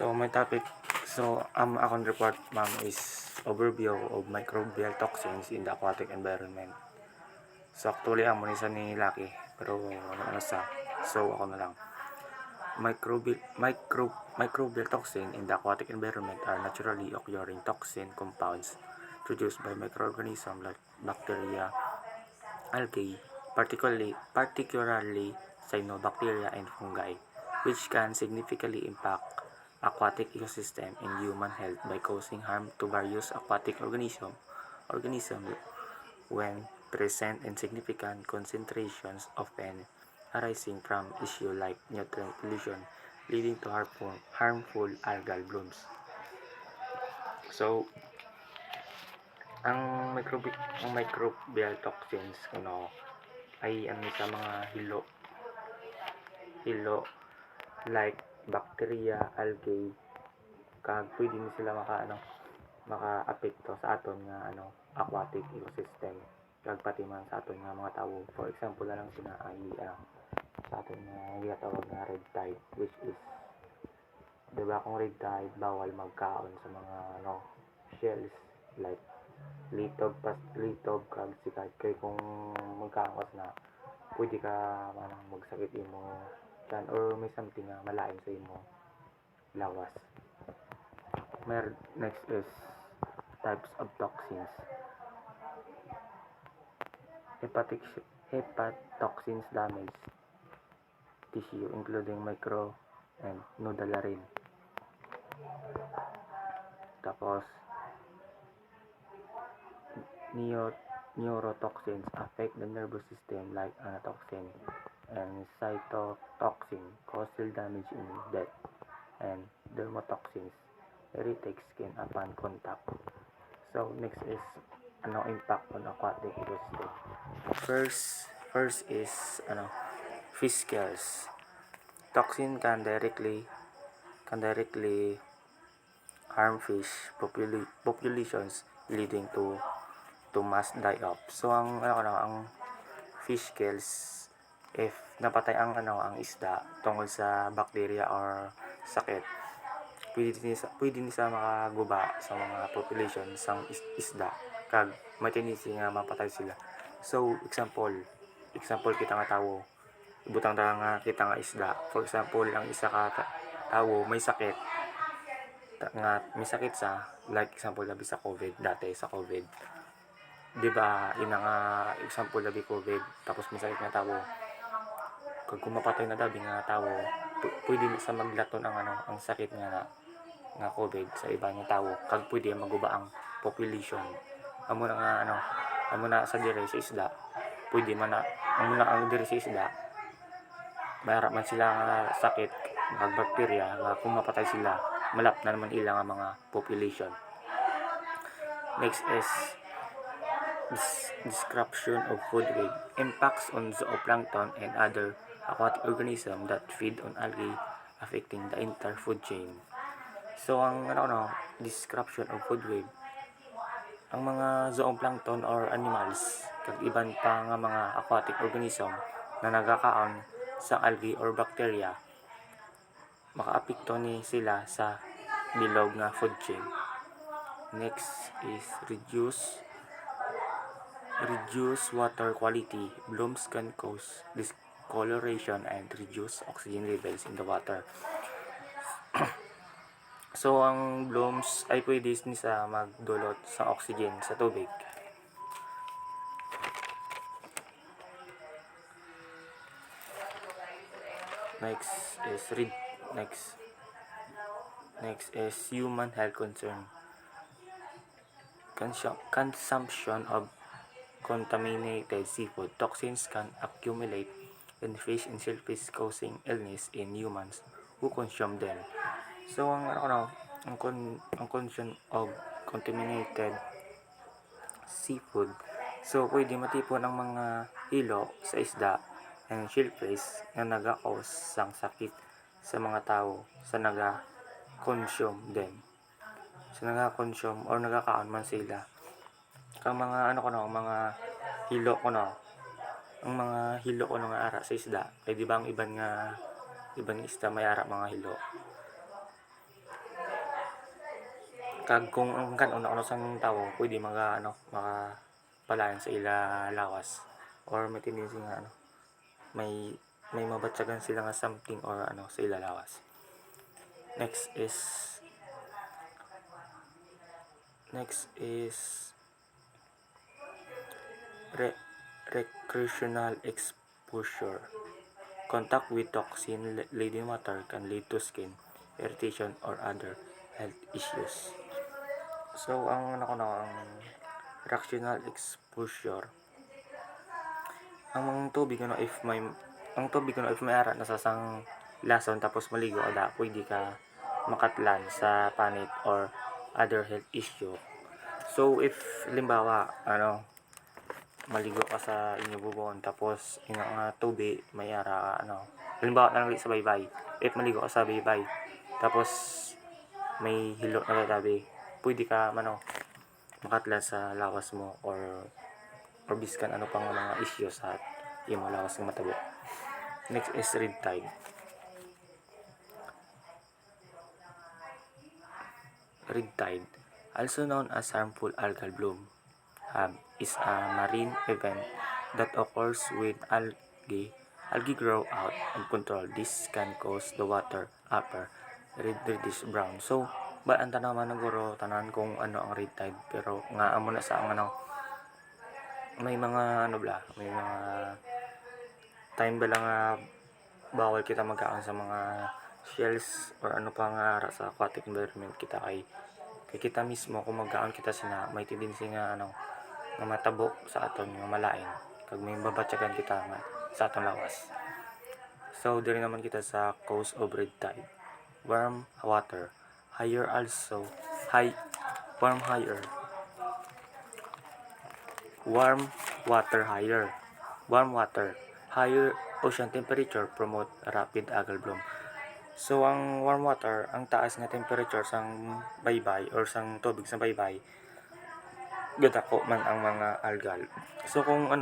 So my topic, akong report ma'am is overview of microbial toxins in the aquatic environment. So actually amo ni sa ni Lucky, pero ano sa, so ako na lang. Microbial toxin in the aquatic environment are naturally occurring toxin compounds produced by microorganisms like bacteria, algae, particularly cyanobacteria and fungi, which can significantly impact aquatic ecosystem and human health by causing harm to various aquatic organisms when present in significant concentrations, often arising from issues like nutrient pollution, leading to harmful algal blooms. So, ang microbial toxins ay sa mga hilo like bacteria, algae, kag pwede ni sila maka-apekto sa aton nga aquatic ecosystem kag pati man sa aton nga mga tawo. For example na lang sina sa aton nga ginatawag nga red tide, which is diba kung red tide bawal magkaon sa mga shells like litog kag sikat kay kung magkaon na pwede ka manang magsakit imo dyan or may something nga malain sa imo lawas. Next is types of toxins. Hepatotoxins damage tissue including micro and nodular. Tapos neurotoxins affect the nervous system like anatoxin, and cytotoxin cause damage in death, and dermatoxins irritate skin upon contact. So next is impact on aquatic ecosystem. First is fish kills. Toxin can directly harm fish populations, leading to mass die-off. So ang fish kills, if napatay ang isda tungkol sa bacteria or sakit, pwede ni sa makaguba sa mga population sang isda kag may tendency nga mapatay sila. So example kita nga tawo, ibutang ta nga kita nga isda. For example, ang isa ka tawo may sakit sa, like example labi sa COVID, dati sa COVID, di ba ina nga example labi COVID, tapos may sakit nga tawo, kag kumapatay na dabi nga tawo, pwede sa maglaton ang sakit nga COVID sa iba nga tawo, kag pwede maguba ang population. Amo na sa dire sa isda, pwede man na ang dire sa isda mayara man sila nga sakit kag bacteria nga kung mapatay sila, malap na naman ilang mga population. Next is disruption of food web. Impacts on zooplankton and other aquatic organisms that feed on algae, affecting the entire food chain. So ang disruption of food web, ang mga zooplankton or animals kag iban pa nga mga aquatic organism na nagakaon sa algae or bacteria, makaapekto ni sila sa bilog nga food chain. Next is reduce water quality. Blooms can cause discoloration and reduce oxygen levels in the water. So ang blooms ay pwede ni sa magdulot sa oxygen sa tubig. Next is human health concern. Consumption of contaminated seafood. Toxins can accumulate in fish and shellfish, causing illness in humans who consume them. So ang consumption of contaminated seafood, so pwede matipon ang mga hilo sa isda and shellfish nga naga-cause sang sakit sa mga tao sa naga-consume them. Sa naga-consume or nagakaon man sila. Kang mga mga hilo ang mga hilo nga ara sa isda, kay di ba ang ibang isda may ara mga hilo. Kag kung ang kan una sang tawo pwede makapalayan sa ila lawas or may tendency nga may mabatyagan sila nga something or sa ila lawas. Next is recreational exposure. Contact with toxin-laden water can lead to skin irritation or other health issues. So ang recreational exposure, ang tubig if may ara nasasang lason tapos maligo ada pwede ka makatlan sa panit or other health issue. So if limbawa maligo ka sa inyo bubon tapos nga tubig may ara halimbawa na lang sa baybay, if maligo ka sa baybay tapos may hilo na katabi, pwede ka makatlan sa lawas mo or biskan ano pang mga issue sa imo lawas ng matabo. Next is red tide. Red tide, also known as harmful algal bloom, is a marine event that occurs when algae grow out of control. This can cause the water upper reddish brown. So ang tanaman naguro tanan kung ano ang red tide, pero nga amo na sa may mga may mga time ba lang bawal kita magkaan sa mga shells or ano pa nga ara sa aquatic environment kita kay kita mismo kung magkaan kita sina may tendency nga nga matabo sa aton nga malain kag may babatyagan kita nga sa aton lawas. So diri naman kita sa cause of red tide. Warm water higher. Higher ocean temperature promote rapid algal bloom. So ang warm water, ang taas nga temperature sang baybay or sang tubig sa baybay, gadako man ang mga algal. So kung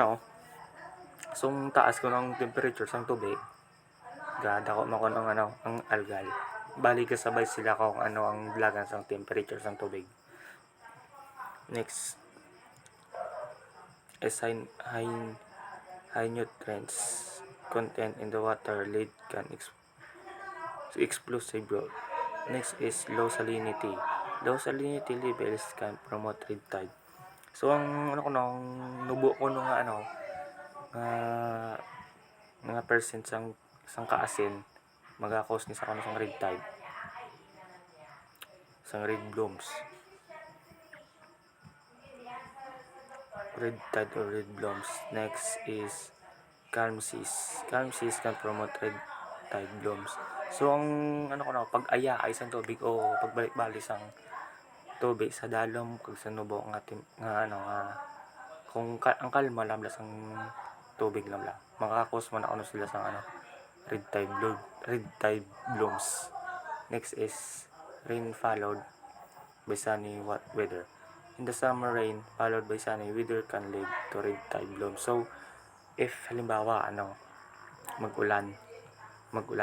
taas ko ng temperature sang tubig, gadako man ko ng ang algal. Bali kasabay sila kung ang lagan sang temperature sang tubig. Next is high nutrients content in the water lead can explosive growth. Next is low salinity. Low salinity levels can promote red tide. So ang nubo ko nga percent sang kaasin maga-cause ni sa sang red tide, sang red blooms. Red tide or red blooms. Next is calm seas. Calm seas can promote red tide blooms. So ang pag-aya ay isang tubig o pagbalik-balik sang tubig sa dalom kag sa nubo nga kung ang kalma lamla sang tubig lamla makakos man sila sang red tide blooms. Next is rain followed by sunny weather. In the summer, rain followed by sunny weather can lead to red tide bloom. So if halimbawa mag-ulan,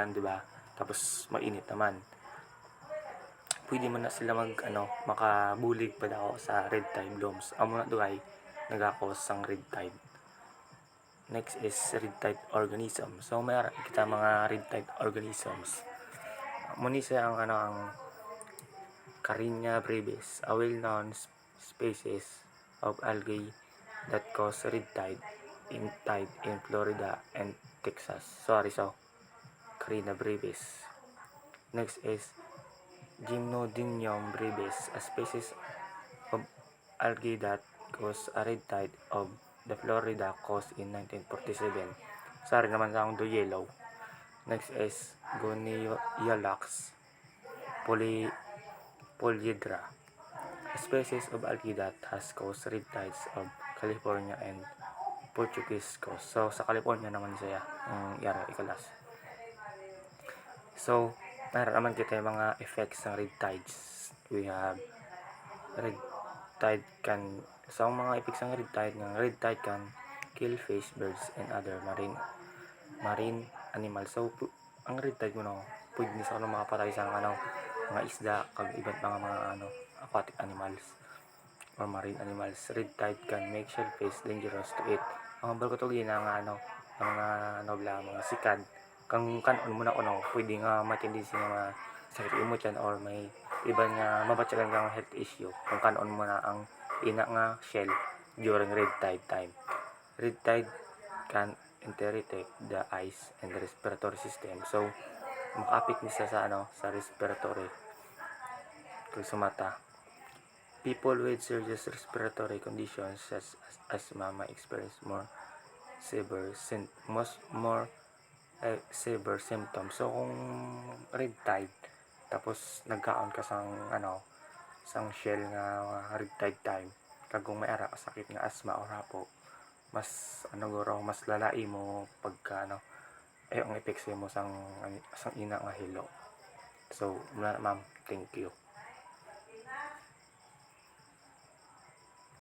di ba? Tapos mainit naman. Pwede man na sila makabulig pa daw sa red tide blooms. Amo na duay nagakos sang red tide. Next is red tide organism. So mayroon kita mga red tide organisms. Muna siya ang Carina brevis, a well-known species of algae that cause red tide in Florida and Texas. Carina brevis. Next is Gymnodium brevis, a species of algae that caused a red tide of the Florida coast in 1947. Sorry naman sa akong yellow. Next is Goniolax polyhedra, a species of algae that has caused red tides of California and Portuguese coast. So sa California naman siya yara ikalas. So meron naman kita yung mga effects ng red tides. We have red tide can mga effects ng red tide can kill fish, birds, and other marine animals. So ang red tide pwede sa makapatay sa mga isda kag iba't mga aquatic animals or marine animals. Red tide can make shellfish dangerous to eat. Ang balkotog yun ang ang mga nobla, mga sikad. Kung kanon mo na kuno, pwede nga matindi siya nga sakit imo tiyan or may iba nga mabatyagan kang health issue kung kanon mo na ang ina nga shell during red tide time. Red tide can irritate the eyes and the respiratory system. So, makaapit ni sa sa respiratory kung sa mata. People with serious respiratory conditions such as asthma may experience more severe symptoms. So kung red tide tapos nagkaon ka sang sang shell nga red tide time kag kung may ara ka sakit nga asthma or hapo, mas guro mas lalai mo pagka ang epekto mo sang ina nga hilo. So ma'am, thank you.